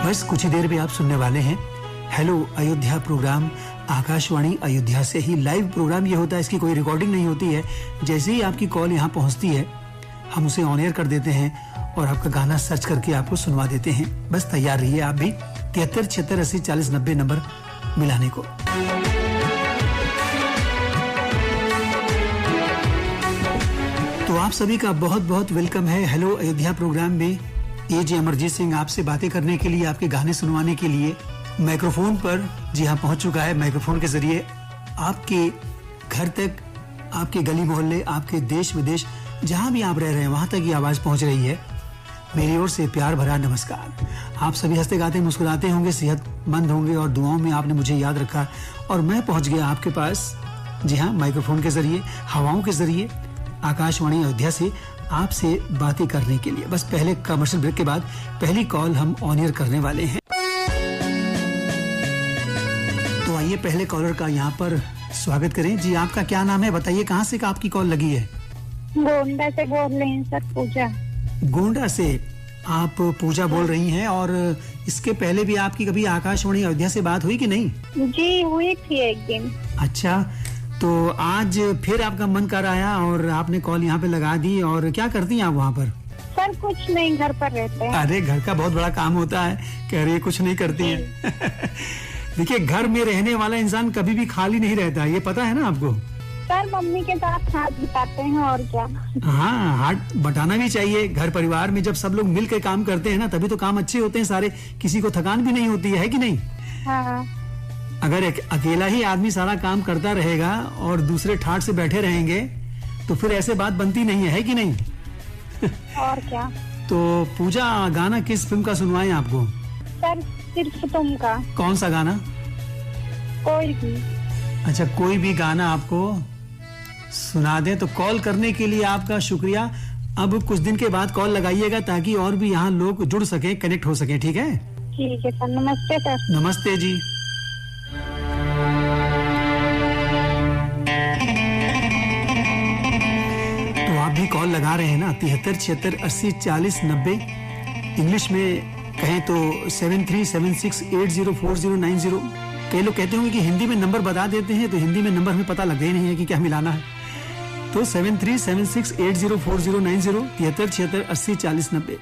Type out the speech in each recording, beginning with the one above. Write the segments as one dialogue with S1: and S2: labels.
S1: बस कुछ ही देर में आप सुनने वाले हैं हेलो अयोध्या प्रोग्राम। आकाशवाणी अयोध्या से ही लाइव प्रोग्राम ये होता है, इसकी कोई रिकॉर्डिंग नहीं होती है। जैसे ही आपकी कॉल यहाँ पहुँचती है हम उसे ऑन एयर कर देते हैं और आपका गाना सर्च करके आपको सुनवा देते हैं। बस तैयार रहिए आप भी 73 76 80 40 90 नंबर मिलाने को। तो आप सभी का बहुत बहुत वेलकम है हेलो अयोध्या प्रोग्राम में। ये जी अमरजीत सिंह आपसे बातें करने के लिए, आपके गाने सुनवाने के लिए माइक्रोफोन पर जी हाँ पहुंच चुका है। माइक्रोफोन के जरिए आपके घर तक, आपके गली मोहल्ले, आपके देश विदेश जहां भी आप रह रहे हैं वहां तक ये आवाज पहुंच रही है। मेरी ओर से प्यार भरा नमस्कार। आप सभी हंसते गाते मुस्कुराते होंगे, सेहतमंद होंगे और दुआओं में आपने मुझे याद रखा और मैं पहुंच गया आपके पास जी हाँ माइक्रोफोन के जरिए, हवाओं के जरिए, आकाशवाणी अयोध्या से आपसे बातें करने के लिए। बस पहले कमर्शियल ब्रेक के बाद पहली कॉल हम ऑन एयर करने वाले हैं। तो आइए पहले कॉलर का यहाँ पर स्वागत करें। जी आपका क्या नाम है, बताइए कहाँ से आपकी कॉल लगी है?
S2: गोंडा से बोल रही हैं सर, पूजा।
S1: गोंडा से आप पूजा बोल रही हैं। और इसके पहले भी आपकी कभी आकाशवाणी अयोध्या से बात हुई कि नहीं?
S2: जी हुई थी एक दिन।
S1: अच्छा, तो आज फिर आपका मन कर आया और आपने कॉल यहाँ पे लगा दी। और क्या करती हैं आप वहाँ पर?
S2: सर कुछ नहीं, घर पर रहते हैं।
S1: अरे घर का बहुत बड़ा काम होता है, कह रही है कुछ नहीं करती हैं। देखिए घर में रहने वाला इंसान कभी भी खाली नहीं रहता, ये पता है ना आपको?
S2: सर मम्मी के साथ हाथ बिताते हैं और क्या।
S1: हाँ, हाथ बटाना भी चाहिए। घर परिवार में जब सब लोग मिल के काम करते हैं ना तभी तो काम अच्छे होते हैं सारे, किसी को थकान भी नहीं होती है कि नहीं?
S2: हाँ।
S1: अगर अकेला ही आदमी सारा काम करता रहेगा और दूसरे ठाट से बैठे रहेंगे तो फिर ऐसे बात बनती नहीं है कि नहीं?
S2: और क्या।
S1: तो पूजा गाना किस फिल्म का सुनवाएं आपको?
S2: सर सिर्फ तुम का।
S1: कौन सा गाना?
S2: कोई भी।
S1: अच्छा, कोई भी गाना आपको सुना दें। तो कॉल करने के लिए आपका शुक्रिया। अब कुछ दिन के बाद कॉल लगाइएगा ताकि और भी यहाँ लोग जुड़ सके, कनेक्ट हो सके। ठीक है?
S2: ठीक है सर, नमस्ते सर।
S1: नमस्ते जी। तो आप भी कॉल लगा रहे हैं ना 73 76 80 40 90। इंग्लिश में कहें तो 7376804090। कई लोग कहते होंगे कि हिंदी में नंबर बता देते हैं, तो हिंदी में नंबर हमें पता लगता ही नहीं है कि क्या मिलाना है। तो 7376804090 73 76 80 40 90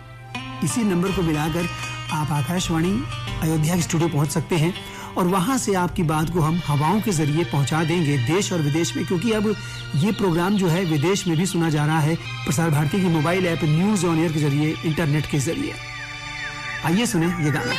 S1: इसी नंबर को मिलाकर आप आकाशवाणी अयोध्या के स्टूडियो पहुंच सकते हैं और वहां से आपकी बात को हम हवाओं के जरिए पहुंचा देंगे देश और विदेश में, क्योंकि अब ये प्रोग्राम जो है विदेश में भी सुना जा रहा है प्रसार भारती की mobile app news on air के जरिए, इंटरनेट के जरिए। आइए सुने ये गाना।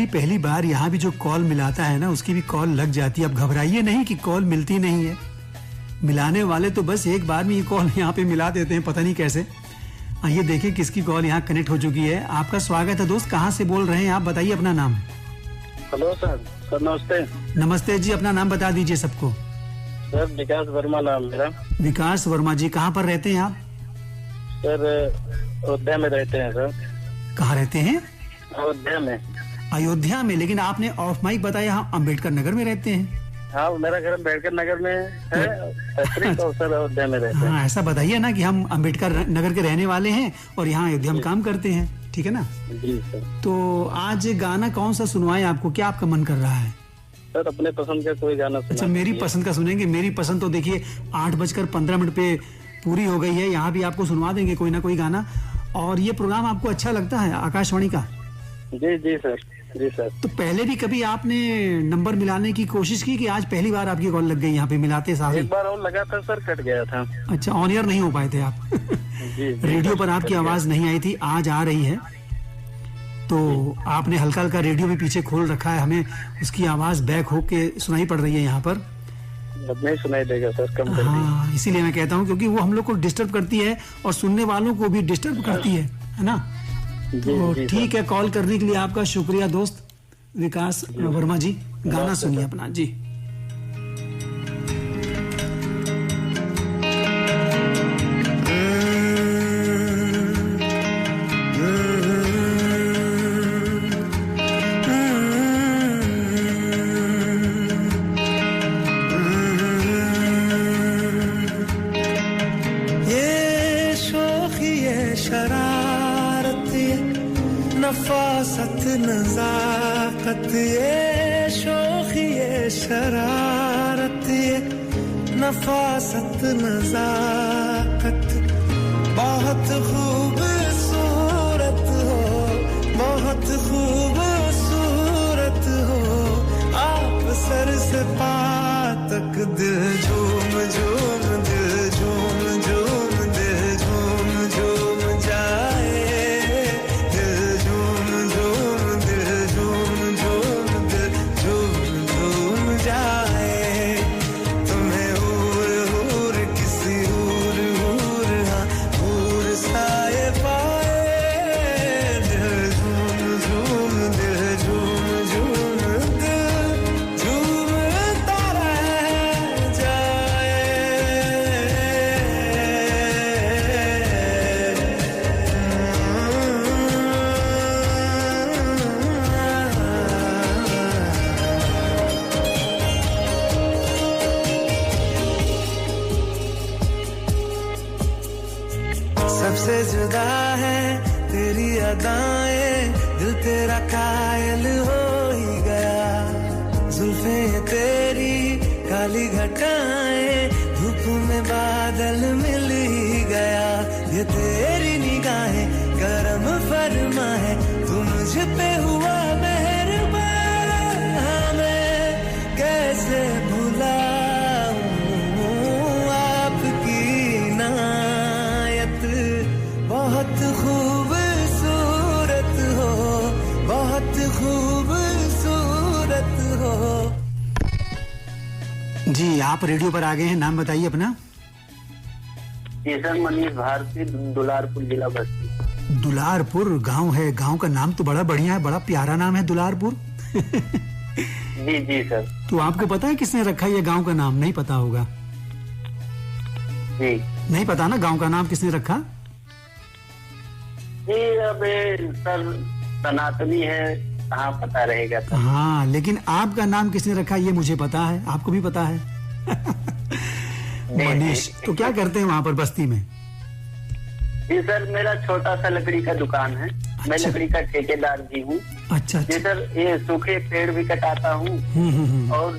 S1: पहली बार यहाँ भी जो कॉल मिलाता है ना उसकी भी कॉल लग जाती है। अब घबराइए नहीं कि कॉल मिलती नहीं है, मिलाने वाले तो बस एक बार में ये कॉल यहाँ पे मिला देते हैं, पता नहीं कैसे। आइए देखिए किसकी कॉल यहाँ कनेक्ट हो चुकी है। आपका स्वागत है दोस्त, कहाँ से बोल रहे हैं आप, बताइए अपना नाम।
S3: Hello sir. सर नमस्ते।
S1: नमस्ते जी, अपना नाम बता दीजिए सबको।
S3: सर विकास वर्मा नाम मेरा।
S1: विकास वर्मा जी, कहाँ पर रहते हैं आप?
S3: सर अयोध्या में रहते हैं सर।
S1: कहाँ रहते हैं?
S3: अयोध्या में।
S1: अयोध्या में, लेकिन आपने ऑफ माइक बताया हम अम्बेडकर नगर में रहते हैं।
S3: हाँ, मेरा घर अम्बेडकर नगर में है तो सर अयोध्या में रहते हैं।
S1: हाँ, ऐसा बताइए ना कि हम अम्बेडकर नगर के रहने वाले हैं और यहाँ अयोध्या में काम करते हैं, ठीक है ना?
S3: जी सर।
S1: तो आज गाना कौन सा सुनवाएं आपको, क्या आपका मन कर रहा है?
S3: सर अपने पसंद का कोई गाना सुना।
S1: अच्छा, मेरी पसंद का सुनेंगे। मेरी पसंद तो देखिए 8:15 पे पूरी हो गई है, यहाँ भी आपको सुनवा देंगे कोई ना कोई गाना। और ये प्रोग्राम आपको अच्छा लगता है आकाशवाणी का?
S3: जी जी सर। जी सर।
S1: तो पहले भी कभी आपने नंबर मिलाने की कोशिश की कि आज पहली बार आपकी कॉल लग गई यहाँ पे मिलाते साथ?
S3: एक बार और लगा था सर, कट गया था।
S1: अच्छा, ऑन एयर नहीं हो पाए थे आप?
S3: जी,
S1: रेडियो पर आपकी आवाज नहीं आई थी, आज आ रही है। तो आपने हल्का हल्का रेडियो भी पीछे खोल रखा है, हमें उसकी आवाज बैक होके सुनाई पड़ रही है यहाँ पर।
S3: अब नहीं सुनाई देगा सर, कम कर दीजिए।
S1: हाँ, इसीलिए मैं कहता हूँ क्योंकि वो हम लोग को डिस्टर्ब करती है और सुनने वालों को भी डिस्टर्ब करती है ना? तो ठीक है, कॉल करने के लिए आपका शुक्रिया दोस्त विकास वर्मा जी। गाना सुनिए अपना जी।
S4: नफासत नजाकत ये शोखी ये शरारत ये नफासत नजाकत बहुत खूबसूरत हो, बहुत खूबसूरत हो। आप सर से पा तक दिल झूम झूम, दिल झूम झूम, दिल झूम झूम जाए। सबसे जुदा है तेरी अदाएं, दिल तेरा कायल हो ही गया। जुल्फे तेरी काली घटाएं, धूप में बादल मिल ही गया। ये तेरी निगाहें करम फरमा है, तू मुझ पे हुआ मेहरबान। मैं कैसे भुलाऊं आपकी नायत, बहुत खूबसूरत हो, बहुत खूबसूरत हो।
S1: जी, आप रेडियो पर आ गए हैं, नाम बताइए अपना।
S3: जी सर, मनीष भारती, दुलारपुर जिला बस्ती।
S1: दुलारपुर गांव है, गांव का नाम तो बड़ा बढ़िया है, बड़ा प्यारा नाम है दुलारपुर।
S3: जी जी सर।
S1: तो आपको पता है किसने रखा ये गांव का नाम? नहीं पता होगा।
S3: जी
S1: नहीं पता ना गांव का नाम किसने रखा?
S3: जी अब सर सनातनी है, कहाँ पता रहेगा सर।
S1: हाँ, लेकिन आपका नाम किसने रखा ये मुझे पता है, आपको भी पता है। मनीष, तो क्या करते हैं वहाँ पर बस्ती में?
S3: जी सर, मेरा छोटा सा लकड़ी का दुकान है। मैं लकड़ी का ठेकेदार भी हूँ।
S1: अच्छा
S3: जी
S1: अच्छा।
S3: सर, ये सूखे पेड़ भी कटाता हूँ और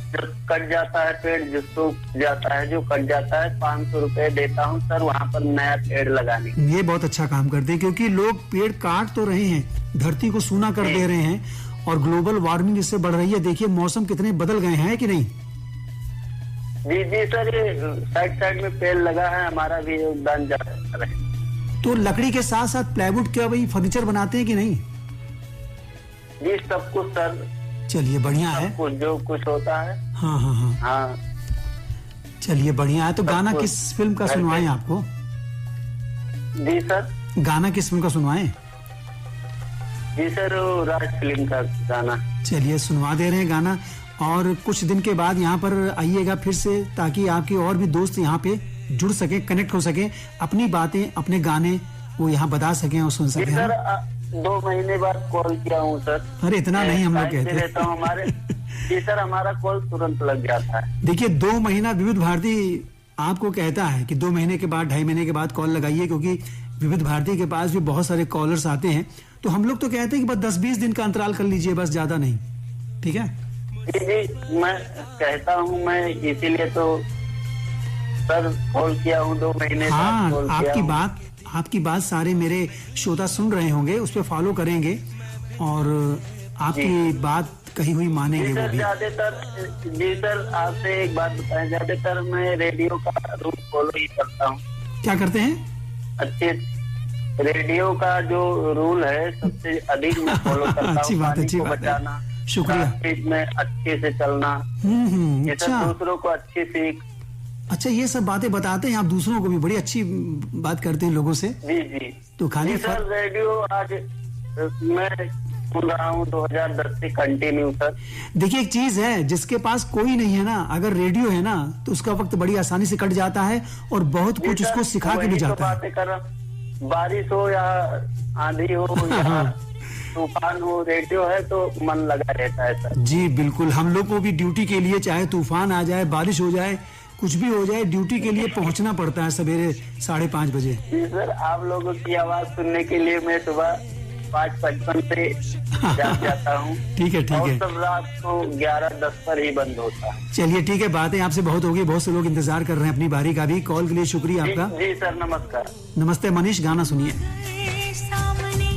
S3: जब कट जाता है पेड़, जो सूख जाता है, जो कट जाता है, 500 रुपए देता हूँ सर वहाँ पर नया पेड़ लगाने।
S1: ये बहुत अच्छा काम करते हैं क्योंकि लोग पेड़ काट तो रहे हैं, धरती को सूना कर दे रहे हैं और ग्लोबल वार्मिंग इससे बढ़ रही है। देखिए मौसम कितने बदल गए हैं कि नहीं?
S3: जी जी सर, ये साइड साइड में पेड़ लगा है, हमारा भी योगदान जाता है।
S1: तो लकड़ी के साथ साथ प्लाईवुड क्या वही फर्नीचर बनाते हैं कि नहीं?
S3: जी सब कुछ सर।
S1: चलिए बढ़िया है।
S3: कुछ जो कुछ होता है।
S1: हाँ हाँ हाँ,
S3: हाँ
S1: चलिए बढ़िया है। तो गाना
S3: सबको
S1: किस फिल्म का
S3: घर पे-
S1: सुनवाएं आपको?
S3: जी सर।
S1: गाना किस फिल्म का सुनवाएं?
S3: जी सर, वो राज फिल्म का गाना।
S1: चलिए सुनवा दे रहे हैं गाना। और कुछ दिन के बाद यहाँ पर आइएगा फिर से, ताकि आपके और भी दोस्त यहाँ पे जुड़ सके, कनेक्ट हो सके, अपनी बातें, अपने गाने वो यहाँ बता सकें और सुन
S3: जी
S1: सकें।
S3: सर,
S1: हाँ?
S3: 2 महीने बाद कॉल किया हूँ सर।
S1: अरे इतना नहीं हम लोग
S3: टाइम से
S1: कहते।
S3: रहता हूँ हमारे। जी सर, हमारा कॉल तुरंत लग जाता है।
S1: देखिए 2 महीना विविध भारती आपको कहता है कि 2 महीने के बाद, 2.5 महीने के बाद कॉल लगाइए, क्योंकि विविध भारती के पास भी बहुत सारे कॉलर्स आते हैं। तो हम लोग तो कहते हैं कि बस 10-20 दिन का अंतराल कर लीजिए, बस ज्यादा नहीं। ठीक है?
S3: जी जी, मैं कहता हूँ, मैं इसीलिए तो सर कॉल किया हूँ। 2 महीने
S1: हाँ,
S3: बाद कॉल किया हूँ।
S1: आपकी बात सारे मेरे श्रोता सुन रहे होंगे, उस पर फॉलो करेंगे और आपकी बात कही हुई मानेंगे
S3: जी
S1: वो
S3: सर,
S1: भी।
S3: ज्यादातर जी सर, आपसे एक बात बताएं, ज्यादातर मैं रेडियो का रूल फॉलो ही करता हूँ।
S1: क्या करते हैं?
S3: अच्छे रेडियो का जो रूल है सबसे अधिक मैं फॉलो करता
S1: अच्छी
S3: हूँ।
S1: बात,
S3: पानी
S1: अच्छी
S3: को
S1: बात है।
S3: बचाना,
S1: शुक्रिया।
S3: ट्रैफिक में अच्छे से चलना, ये सब
S1: अच्छा
S3: दूसरों को अच्छी सीख।
S1: अच्छा, ये सब बातें बताते हैं आप दूसरों को भी, बड़ी अच्छी बात करते हैं लोगों से।
S3: जी जी।
S1: तो खाली
S3: जी सर, रेडियो आज मैं सुन रहा हूँ 2010 से कंटिन्यू सर।
S1: देखिए एक चीज है, जिसके पास कोई नहीं है ना, अगर रेडियो है ना, तो उसका वक्त बड़ी आसानी से कट जाता है और बहुत कुछ
S3: जी सर,
S1: उसको सिखा के
S3: वही
S1: भी
S3: तो
S1: जाता है।
S3: बातें कर रहा हूं। बारिश हो या आंधी हो या तूफान हो, रेडियो है तो मन लगा रहता है सर।
S1: जी बिल्कुल, हम लोग को भी ड्यूटी के लिए, चाहे तूफान आ जाए, बारिश हो जाए, कुछ भी हो जाए, ड्यूटी के लिए पहुंचना पड़ता है सवेरे 5:30 बजे।
S3: जी सर, आप लोगों की आवाज सुनने के लिए मैं सुबह 5:55 से जाग जाता हूँ।
S1: ठीक है, ठीक
S3: और
S1: है।
S3: सब रात को 11:10 पर ही बंद होता है।
S1: चलिए ठीक है, बातें आपसे बहुत होगी, बहुत से लोग इंतजार कर रहे हैं अपनी बारी का भी। कॉल के लिए शुक्रिया
S3: जी,
S1: आपका।
S3: जी सर, नमस्कार।
S1: नमस्ते मनीष, गाना सुनिए।
S5: सामने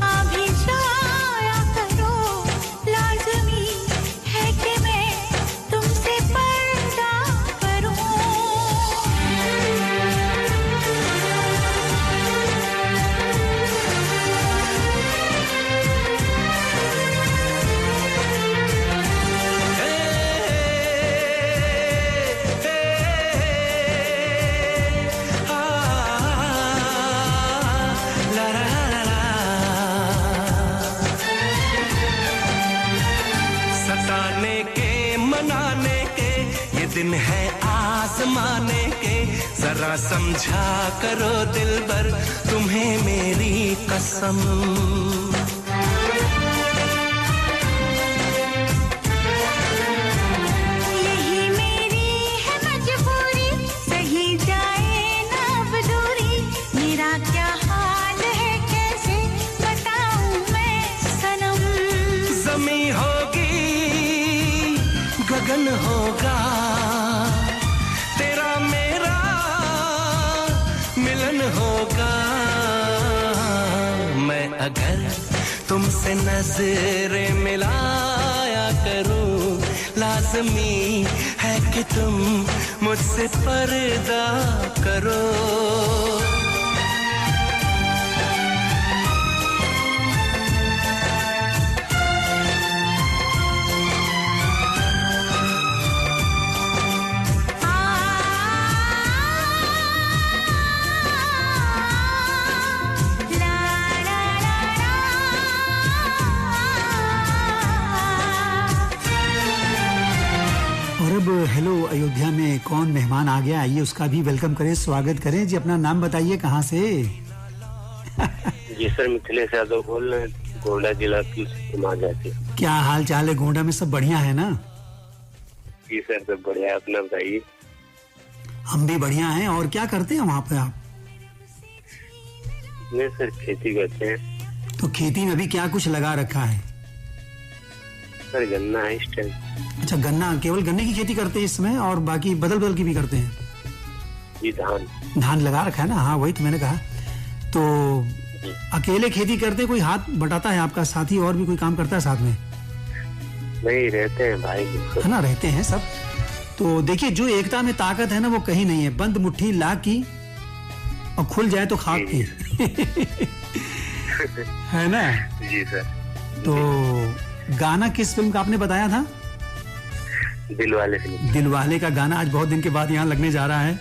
S5: अभी जाया करो, लाज़मी है कि मैं तुमसे पर्दा करूं।
S4: सताने के मनाने के ये दिन है आजमाने के, जरा समझा करो दिलबर तुम्हें मेरी कसम।
S5: यही मेरी है मजबूरी, सही जाए ना अब दूरी, मेरा क्या हाल है कैसे बताऊं मैं सनम।
S4: जमी होगी गगन होगा, तेरा मेरा मिलन होगा। मैं अगर तुमसे नजरें मिलाया करूं, लाजमी है कि तुम मुझसे पर्दा करो।
S1: और अब हेलो अयोध्या में कौन मेहमान आ गया, आइए उसका भी वेलकम करें, स्वागत करें। जी अपना नाम बताइए, कहाँ से?
S3: जी सर, मिथिलेश यादव बोल रहे हैं, गोंडा जिला की समाजा से।
S1: क्या हाल चाल है? गोंडा में सब बढ़िया है ना?
S3: जी सर, सब बढ़िया, अपना बताइए।
S1: हम भी बढ़िया हैं। और क्या करते हैं वहाँ पे आप?
S3: मैं सर खेती करते हैं।
S1: तो खेती में अभी क्या कुछ लगा रखा है?
S3: सर गन्ना है इस टाइम।
S1: अच्छा, गन्ना, केवल गन्ने की खेती करते हैं इस समय, और बाकी बदल बदल की भी करते हैं?
S3: जी धान।
S1: धान लगा रखा है ना? हाँ वही तो मैंने कहा। तो अकेले खेती करते, कोई हाथ बटाता है आपका साथी, और भी कोई काम करता है साथ में?
S3: नहीं, रहते हैं भाई,
S1: है ना, रहते हैं सब। तो देखिए, जो एकता में ताकत है ना, वो कहीं नहीं है। बंद मुट्ठी ला की और खुल जाए तो खाक की। है ना?
S3: जी सर।
S1: तो गाना किस फिल्म का आपने बताया था?
S3: दिलवाले फिल्म।
S1: दिलवाले का गाना आज बहुत दिन के बाद यहाँ लगने जा रहा है।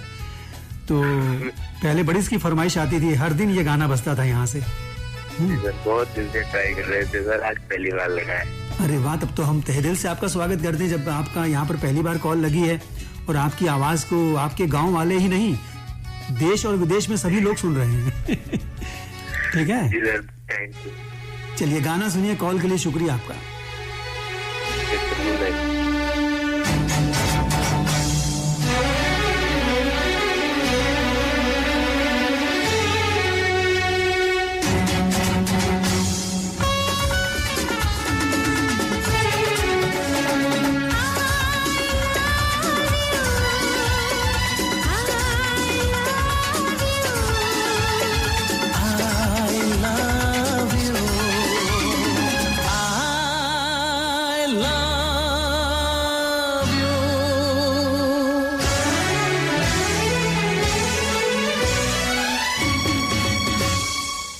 S1: तो पहले बड़ी इसकी फरमाइश आती थी, हर दिन ये गाना बजता था यहाँ से।
S3: सर बहुत दिन से ट्राई कर रहे थे सर, आज पहली बार लगा है।
S1: अरे वाह, तब तो हम तहे दिल से आपका स्वागत करते हैं जब आपका यहाँ पर पहली बार कॉल लगी है और आपकी आवाज को आपके गांव वाले ही नहीं, देश और विदेश में सभी लोग सुन रहे हैं। ठीक है,
S3: जी सर, थैंक यू।
S1: चलिए गाना सुनिए, कॉल के लिए शुक्रिया आपका।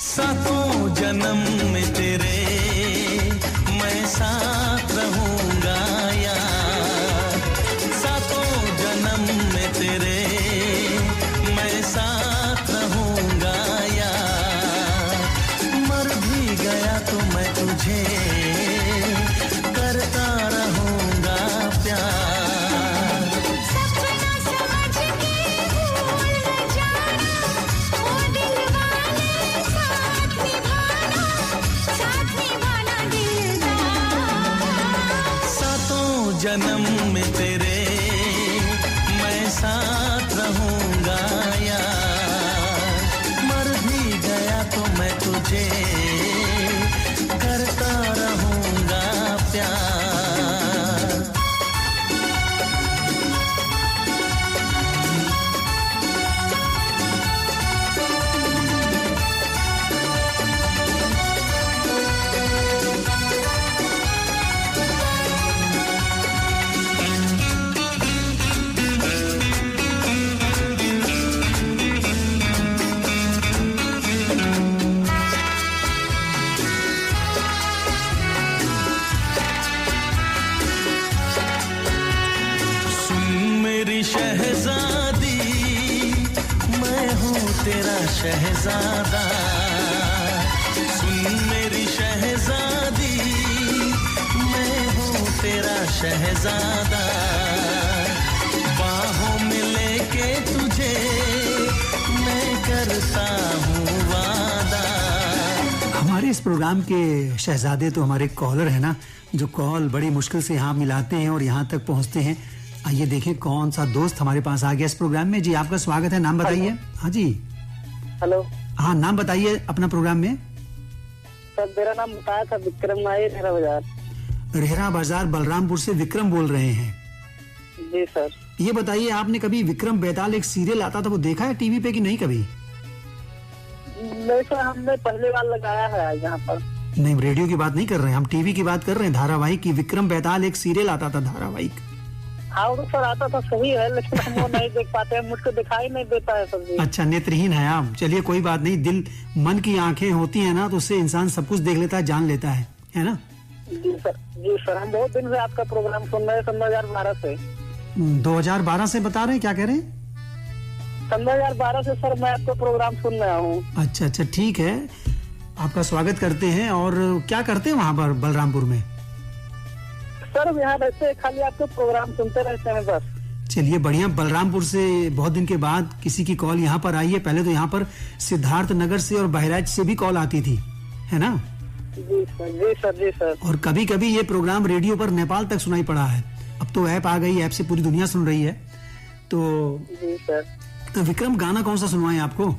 S4: सातों जन्म में तेरे मैं साथ रहूंगा यार, सातों जन्म में तेरे मैं साथ रहूंगा यार, मर भी गया तो मैं तुझे करता रहूंगा प्यार।
S5: सपना समझ के भूल न जाना, ओ दिलवाले साथ निभाना दिलदार।
S4: सातों जन्म में तेरे मैं साथ रहूंगा यार, मर भी गया तो मैं तुझे करता रहूंगा प्यार। शहजादी मैं हूँ तेरा शहजादा, सुन मेरी शहजादी मैं हूँ तेरा शहजादा, बाहों में लेके तुझे मैं करता हूँ वादा।
S1: हमारे इस प्रोग्राम के शहजादे तो हमारे कॉलर है ना, जो कॉल बड़ी मुश्किल से यहाँ मिलाते हैं और यहाँ तक पहुँचते हैं। आइए देखें कौन सा दोस्त हमारे पास आ गया इस प्रोग्राम में। जी आपका स्वागत है, नाम बताइए। हाँ जी,
S6: हेलो।
S1: हाँ नाम बताइए अपना प्रोग्राम में।
S6: सर मेरा नाम बताया था विक्रम नायर, रेहरा बाजार।
S1: रेहरा बाजार बलरामपुर से विक्रम बोल रहे हैं।
S6: जी सर।
S1: ये बताइए आपने कभी विक्रम बेताल एक सीरियल आता था वो देखा है टीवी पे कि नहीं कभी?
S6: नहीं सर, हमने पहली बार लगाया है यहाँ पर।
S1: नहीं, रेडियो की बात नहीं कर रहे हैं हम, टीवी की बात कर रहे हैं, धारावाहिक की। विक्रम बेताल एक सीरियल आता था धारावाहिक।
S6: हाँ वो तो सर आता था, सही है, लेकिन हम वो नहीं देख पाते हैं, मुझको दिखाई नहीं देता है सर जी।
S1: अच्छा, नेत्रहीन है आप। चलिए कोई बात नहीं, दिल मन की आंखें होती है ना तो उससे इंसान सब कुछ देख लेता है, जान लेता है ना?
S6: जी सर, जी सर, हम बहुत दिन से आपका प्रोग्राम सुन रहे हैं, सन 2012 से।
S1: 2012 से बता रहे हैं? क्या कह रहे हैं?
S6: सन 2012 से सर मैं आपका प्रोग्राम सुन रहा हूँ।
S1: अच्छा अच्छा, ठीक है, आपका स्वागत करते हैं। और क्या करते हैं वहाँ पर बलरामपुर में?
S6: सर यहाँ रहते हैं, खाली आपके प्रोग्राम सुनते रहते हैं बस।
S1: चलिए बढ़िया। बलरामपुर से बहुत दिन के बाद किसी की कॉल यहाँ पर आई है। पहले तो यहाँ पर सिद्धार्थ नगर से और बहराइच से भी कॉल आती थी, है ना?
S6: जी सर, जी सर, जी सर।
S1: और कभी कभी ये प्रोग्राम रेडियो पर नेपाल तक सुनाई पड़ा है। अब तो ऐप आ गई, ऐप से पूरी दुनिया सुन रही है। तो
S6: जी सर।
S1: तो विक्रम गाना कौन सा सुनवाएं आपको?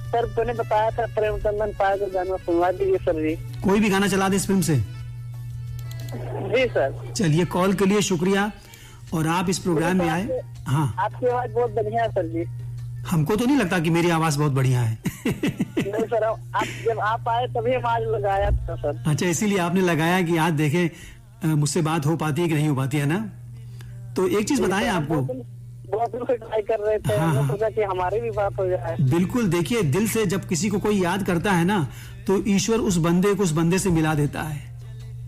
S6: सर मैंने बताया था प्रेम चंदन पाया का गाना सुनवा दीजिए सर जी।
S1: कोई भी गाना चला दे इस फिल्म से।
S6: जी सर।
S1: चलिए, कॉल के लिए शुक्रिया और आप इस प्रोग्राम में आए। हाँ,
S6: आपकी आवाज बहुत बढ़िया है सर जी।
S1: हमको तो नहीं लगता कि मेरी आवाज बहुत बढ़िया है।
S6: नहीं सर, आप जब आप आए तभी हम आज लगाया था सर।
S1: अच्छा, इसीलिए आपने लगाया कि आज देखें मुझसे बात हो पाती है कि नहीं हो पाती है ना? तो एक चीज बताएं आपको,
S6: बहुत दिन से ट्राई कर रहे थे, हमने सोचा कि हमारी भी बात हो जाए।
S1: बिल्कुल, देखिए दिल से जब किसी को कोई याद करता है ना तो ईश्वर उस बंदे को उस बंदे से मिला देता है,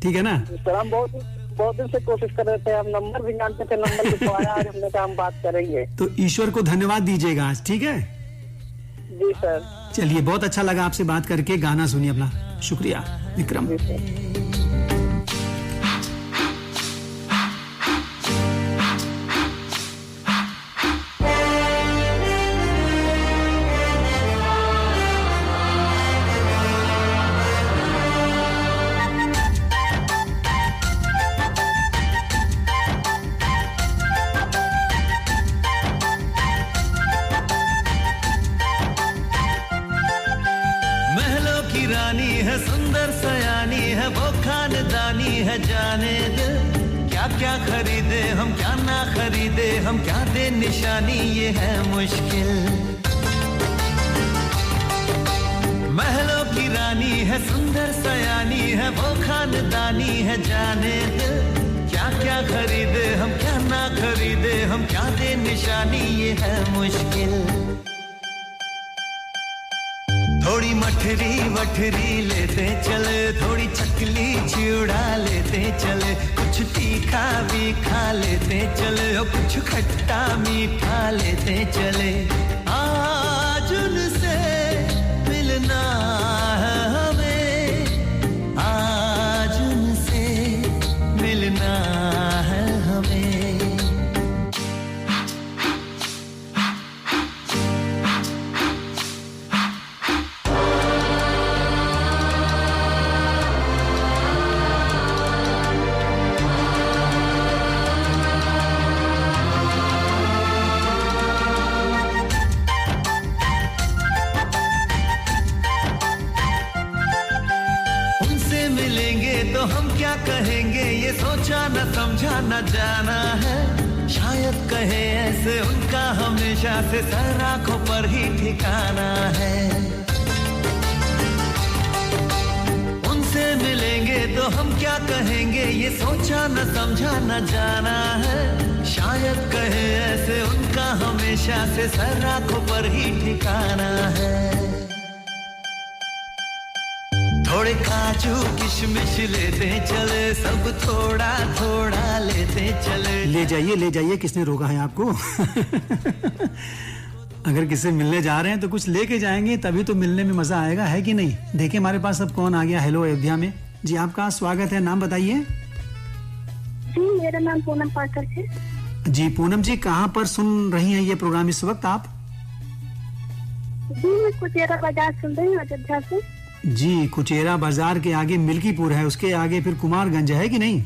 S1: ठीक है ना?
S6: सर हम बहुत बहुत दिन से कोशिश कर रहे थे, हम नंबर भी जानते थे, नंबर लिखवाया, आज हमने कहा हम बात करेंगे।
S1: तो ईश्वर को धन्यवाद दीजिएगा आज, ठीक है?
S6: जी सर।
S1: चलिए, बहुत अच्छा लगा आपसे बात करके। गाना सुनिए अपना। शुक्रिया विक्रम।
S6: जी सर।
S4: महलों की रानी है, सुंदर सयानी है, वो खानदानी है, जाने दे क्या क्या खरीदे हम, क्या ना खरीदे हम, क्या दे निशानी, ये है मुश्किल। महलों की रानी है, सुंदर सयानी है, वो खानदानी है, जाने दे क्या क्या खरीदे हम, क्या ना खरीदे हम, क्या दे निशानी, ये है मुश्किल। थोड़ी मठरी वठरी लेते चले, थोड़ी चकली चिड़ा लेते चले, कुछ तीखा भी खा लेते चले, और कुछ खट्टा मीठा लेते चले। आज उनसे मिलना है हमें, आज उनसे मिलना है हमें। तो हम क्या कहेंगे, ये सोचा न समझा न जाना है। शायद कहे ऐसे उनका हमेशा से सर आंखों पर ही ठिकाना है। उनसे मिलेंगे तो हम क्या कहेंगे, ये सोचा न समझा न जाना है। शायद कहे ऐसे उनका हमेशा से सर आंखों पर ही ठिकाना है। थोड़े काजू किशमिश लेते चले, सब थोड़ा थोड़ा लेते चले।
S1: ले जाइए, किसने रोका है आपको? अगर किसी मिलने जा रहे हैं तो कुछ लेके जाएंगे, तभी तो मिलने में मजा आएगा, है कि नहीं? देखिए हमारे पास अब कौन आ गया। हेलो अयोध्या में जी, आपका स्वागत है। नाम बताइए।
S2: जी मेरा नाम पूनम पाठक है।
S1: जी पूनम जी, कहाँ पर सुन रही हैं ये प्रोग्राम इस वक्त आप?
S2: जी मैं कुचेरा बाजार सुन रही हूँ, अयोध्या से।
S1: जी, कुचेरा बाजार के आगे मिल्कीपुर है, उसके आगे फिर कुमारगंज है कि नहीं?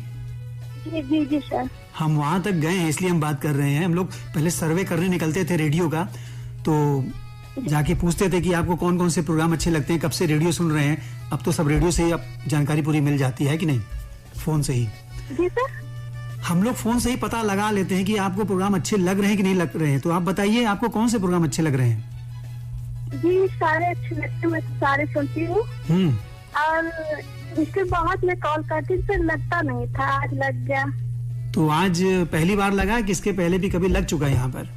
S2: जी जी जी सर।
S1: हम वहां तक गए हैं, इसलिए हम बात कर रहे हैं। हम लोग पहले सर्वे करने निकलते थे रेडियो का, तो जाके पूछते थे कि आपको कौन कौन से प्रोग्राम अच्छे लगते हैं, कब से रेडियो सुन रहे हैं। अब तो सब रेडियो से ही अब जानकारी पूरी मिल जाती है कि नहीं, फोन से ही।
S2: जी सर।
S1: हम लोग फोन से ही पता लगा लेते हैं कि आपको प्रोग्राम अच्छे लग रहे हैं कि नहीं लग रहे हैं। तो आप बताइए, आपको कौन से प्रोग्राम अच्छे लग रहे हैं?
S2: जी सारे अच्छे लगते हैं, मैं तो सारे सुनती हूँ। और इसके बाद मैं कॉल करती थी, फिर लगता नहीं था, आज लग गया।
S1: तो आज पहली बार लगा कि इसके पहले भी कभी लग चुका है यहाँ पर?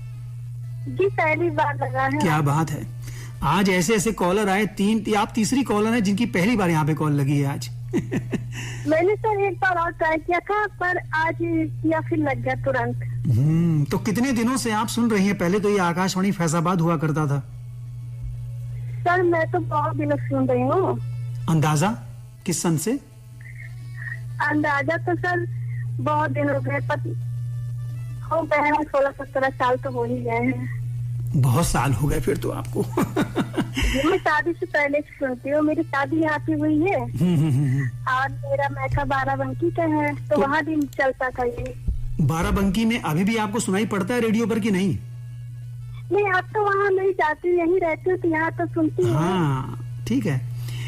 S2: जी पहली बार लगा है।
S1: क्या बात है। आज ऐसे ऐसे कॉलर आए, आप तीसरी कॉलर है जिनकी पहली बार यहाँ पे कॉल लगी है आज।
S2: मैंने सर एक बार और ट्राई किया था, पर आज किया फिर लग गया तुरंत।
S1: तो कितने दिनों से आप सुन रही हैं? पहले तो ये आकाशवाणी फैजाबाद हुआ करता था।
S2: सर मैं तो बहुत दिनों सुन रही हूँ।
S1: अंदाजा किस सन से?
S2: अंदाजा तो सर बहुत दिन हो गए, हो गए हैं 16-17 साल तो हो ही गए हैं।
S1: बहुत साल हो गए फिर तो आपको।
S2: मैं शादी से पहले से सुनती हूँ, मेरी शादी यहाँ पे हुई है। और मेरा मैका बाराबंकी का है, तो वहाँ भी चलता था ये।
S1: बाराबंकी में अभी भी आपको सुनाई पड़ता है रेडियो पर कि नहीं?
S2: नहीं, आप तो वहाँ नहीं जाती, यहीं रहती हूँ, तो यहाँ तो सुनती हूँ।
S1: हाँ ठीक है।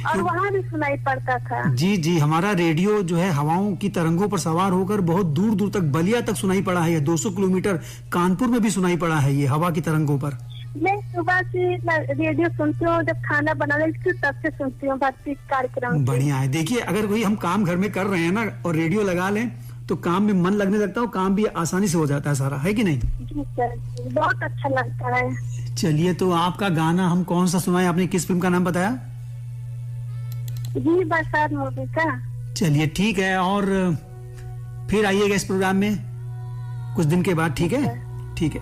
S2: और वहाँ भी सुनाई पड़ता था।
S1: जी जी, हमारा रेडियो जो है हवाओं की तरंगों पर सवार होकर बहुत दूर दूर तक, बलिया तक सुनाई पड़ा है। 200 किलोमीटर कानपुर में भी सुनाई पड़ा है ये हवा की तरंगों पर।
S2: मैं सुबह से रेडियो सुनती हूँ, जब खाना बनाने लगती हूँ तब से सुनती हूँ भक्ति कार्यक्रम।
S1: बढ़िया है। देखिए अगर कोई हम काम घर में कर रहे हैं ना और रेडियो लगा लें तो काम में मन लगने लगता है, काम भी आसानी से हो जाता है सारा, है कि नहीं?
S2: जी सर, बहुत अच्छा लगता है।
S1: चलिए, तो आपका गाना हम कौन सा सुनाए? आपने किस फिल्म का नाम बताया?
S2: जी बरसात मूवी का।
S1: चलिए ठीक है। और फिर आइएगा इस प्रोग्राम में कुछ दिन के बाद, ठीक है? ठीक है,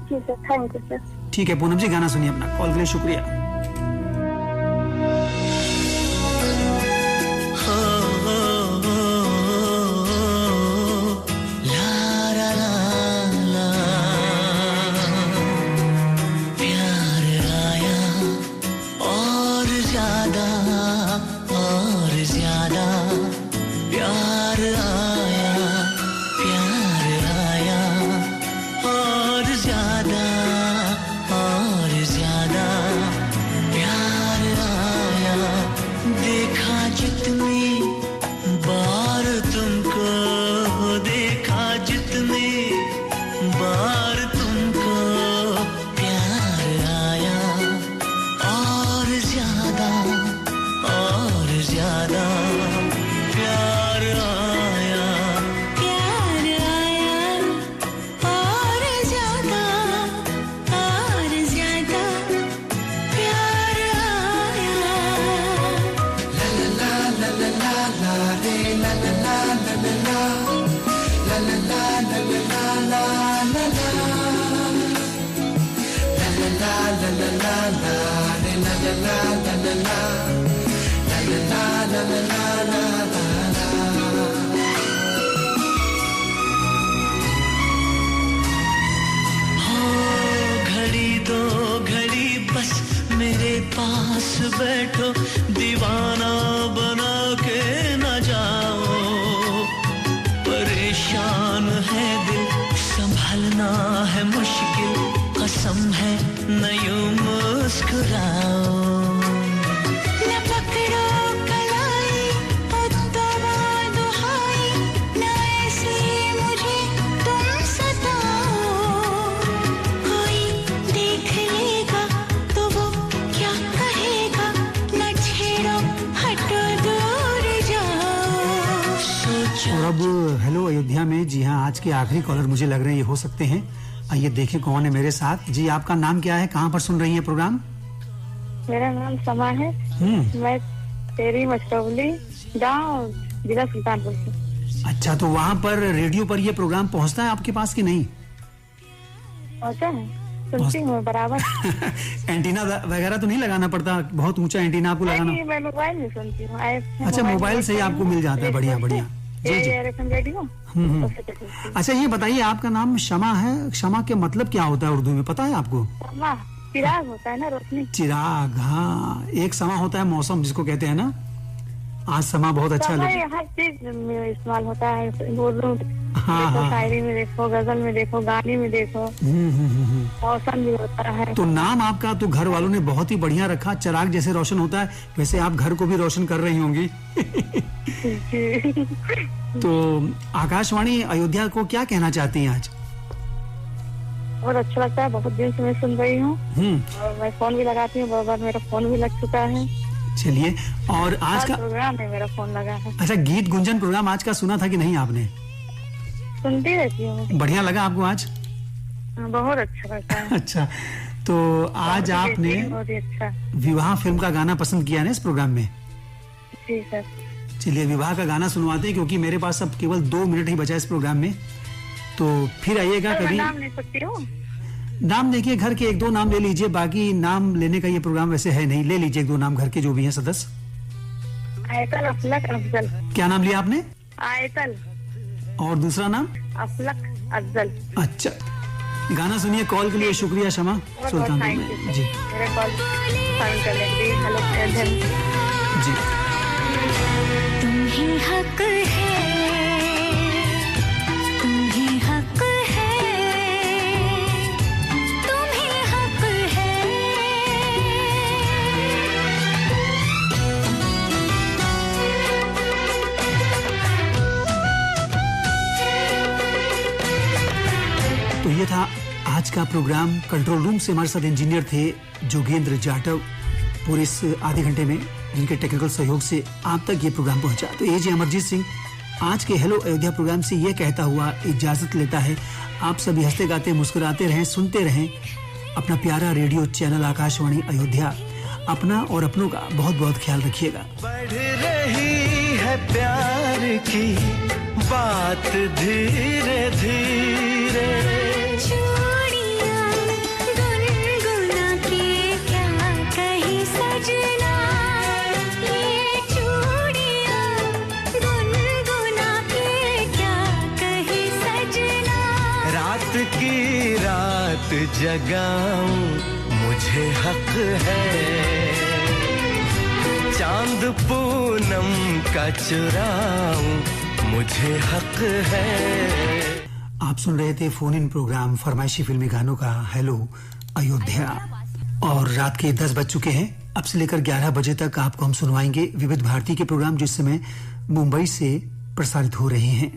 S2: जी सर, थैंक यू सर।
S1: ठीक है पूनम जी, गाना सुनिए अपना। कॉल के लिए शुक्रिया।
S4: पास बैठो, दीवाना बना के न जाओ, परेशान है दिल, संभलना है मुश्किल, कसम है न यूं मुस्कुराओ।
S5: न पकड़ो कलाई, उत्तमा दुहाई, न ऐसे मुझे तुम सताओ, कोई देख लेगा तो वो क्या कहेगा, न छेड़ो हटो दूर जाओ।
S1: और अब हेलो अयोध्या में, जी हाँ, आज के आखिरी कॉलर मुझे लग रहे हैं ये हो सकते हैं। आइए देखें कौन है मेरे साथ। जी आपका नाम क्या है, कहाँ पर सुन रही है प्रोग्राम?
S2: मेरा नाम समा है, मैं तेरी मछरौली गाँव जिला सुल्तानपुर से।
S1: अच्छा, तो वहाँ पर रेडियो पर ये प्रोग्राम पहुँचता है आपके पास कि नहीं?
S2: पहुँचा है, सुनती हूँ बराबर।
S1: एंटीना वगैरह तो नहीं लगाना पड़ता? बहुत ऊंचा एंटीना आपको लगाना?
S2: नहीं, मैं मोबाइल में सुनती हूँ।
S1: अच्छा, मोबाइल से ही आपको मिल जाता है। बढ़िया बढ़िया, जी जी।
S2: रेडियो।
S1: अच्छा ये बताइए, आपका नाम शमा है, क्षमा के मतलब क्या होता है उर्दू में, पता है आपको?
S2: चिराग होता है ना, रोशनी।
S1: चिराग, हाँ। एक समा होता है मौसम जिसको कहते हैं ना, आज समा बहुत अच्छा लगे।
S2: हर चीज में इस्तेमाल होता है।
S1: हाँ, हाँ।
S2: शायरी में देखो, गजल में देखो, गाने में देखो, मौसम भी होता है।
S1: तो नाम आपका तो घर वालों ने बहुत ही बढ़िया रखा, चिराग जैसे रोशन होता है, वैसे आप घर को भी रोशन कर रही होंगी। तो आकाशवाणी अयोध्या को क्या कहना चाहती हैं आज?
S2: बहुत अच्छा लगता है, बहुत दिन से मैं सुन रही हूँ और मैं फोन भी लगाती हूँ, बहुत बार मेरा फोन भी लग चुका है।
S1: चलिए, और आज का
S2: प्रोग्राम है, मेरा फोन लगा है।
S1: अच्छा, गीत गुंजन प्रोग्राम आज का सुना था कि नहीं आपने?
S2: सुनती रहती हूँ।
S1: बढ़िया लगा आपको आज?
S2: बहुत अच्छा लगता है।
S1: अच्छा, तो आज आपने
S2: बहुत ही अच्छा
S1: विवाह फिल्म का गाना पसंद किया ना इस प्रोग्राम में?
S2: जी सर।
S1: चलिए विवाह का गाना सुनवाते हैं, क्योंकि मेरे पास अब केवल 2 मिनट ही बचा इस प्रोग्राम में। तो फिर आइएगा कभी।
S2: नाम ले सकती हूँ?
S1: नाम देखिए, घर के 1-2 नाम ले लीजिए, बाकी नाम लेने का ये प्रोग्राम वैसे है नहीं। ले लीजिए 1-2 नाम घर के जो भी हैं सदस्य।
S2: आयतल, अफलक, अफजल।
S1: क्या नाम लिया आपने?
S2: आयतल।
S1: और दूसरा नाम?
S2: अफलक, अफजल।
S1: अच्छा, गाना सुनिए। कॉल के लिए शुक्रिया शमा, सुल्तानपुर में। जी
S2: मेरा कॉल फाइन करने के लिए। हेलो
S1: जी।
S5: तुम्ही हक है, तुम्ही हक है, तुम्ही हक है।
S1: तो ये था आज का प्रोग्राम। कंट्रोल रूम से हमारे साथ इंजीनियर थे जोगेंद्र जाटव, पूरे इस आधे घंटे में जिनके टेक्निकल सहयोग से आप तक ये प्रोग्राम पहुंचा। तो एजे अमरजीत सिंह आज के हेलो अयोध्या प्रोग्राम से ये कहता हुआ इजाजत लेता है। आप सभी हंसते गाते मुस्कुराते रहें, सुनते रहें अपना प्यारा रेडियो चैनल आकाशवाणी अयोध्या। अपना और अपनों का बहुत बहुत ख्याल रखिएगा।
S4: बढ़ रही है प्यार की बात धीरे धीरे।
S5: चूड़ियां गुनगुना के क्या कहे सजना, ये चूड़ियां गुनगुना के क्या कहे सजना।
S4: रात की रात जगाऊं मुझे हक है, चांद पूनम का चुराऊं मुझे हक है।
S1: आप सुन रहे थे फोन इन प्रोग्राम फरमाइशी फिल्मी गानों का हेलो अयोध्या, और रात के 10 बज चुके हैं। अब से लेकर 11 बजे तक आपको हम सुनवाएंगे विविध भारती के प्रोग्राम, जिस समय मुंबई से प्रसारित हो रहे हैं।